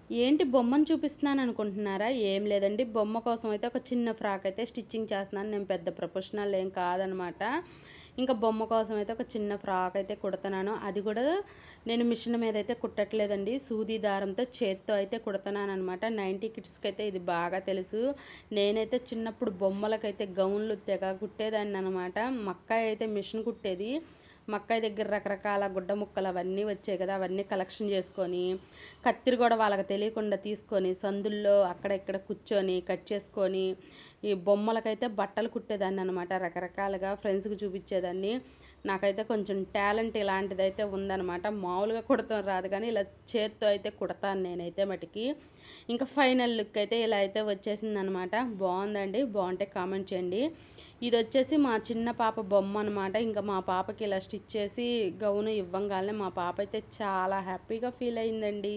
ఏంటి బొమ్మను చూపిస్తున్నాను అనుకుంటున్నారా? ఏం లేదండి. బొమ్మ కోసం అయితే ఒక చిన్న ఫ్రాక్ అయితే స్టిచ్చింగ్ చేస్తున్నాను. నేను పెద్ద ప్రొఫెషనల్ ఏం కాదనమాట. ఇంకా బొమ్మ కోసం అయితే ఒక చిన్న ఫ్రాక్ అయితే కుడుతున్నాను. అది కూడా నేను మిషన్ మీద అయితే కుట్టట్లేదండి. సూది దారంతో చేత్తో అయితే కుడుతున్నాననమాట. 90 కిడ్స్‌కి అయితే ఇది బాగా తెలుసు. నేనైతే చిన్నప్పుడు బొమ్మలకైతే గౌన్లు తెగ కుట్టేదాన్ని అనమాట. మా అక్కయ్య అయితే మిషన్ కుట్టేది. మా అక్కయ్య దగ్గర రకరకాల గుడ్డ ముక్కలు అవన్నీ వచ్చాయి కదా, అవన్నీ కలెక్షన్ చేసుకొని కత్తిరి కూడా వాళ్ళకి తెలియకుండా తీసుకొని సందుల్లో అక్కడ ఇక్కడ కూర్చొని కట్ చేసుకొని ఈ బొమ్మలకైతే బట్టలు కుట్టేదాన్ని అనమాట. రకరకాలుగా ఫ్రెండ్స్కి చూపించేదాన్ని. నాకైతే కొంచెం టాలెంట్ ఇలాంటిదైతే ఉందన్నమాట. మామూలుగా కుడతాం రాదు కానీ ఇలా చేత్తో అయితే కుడతాను నేనైతే మటుకి. ఇంకా ఫైనల్ లుక్ అయితే ఇలా అయితే వచ్చేసిందనమాట. బాగుందండి, బాగుంటే కామెంట్ చేయండి. ఇది వచ్చేసి మా చిన్న పాప బొమ్మ అనమాట. ఇంకా మా పాపకి ఇలా స్టిచ్ చేసి గౌను ఇవ్వంగానే మా పాప అయితే చాలా హ్యాపీగా ఫీల్ అయిందండి.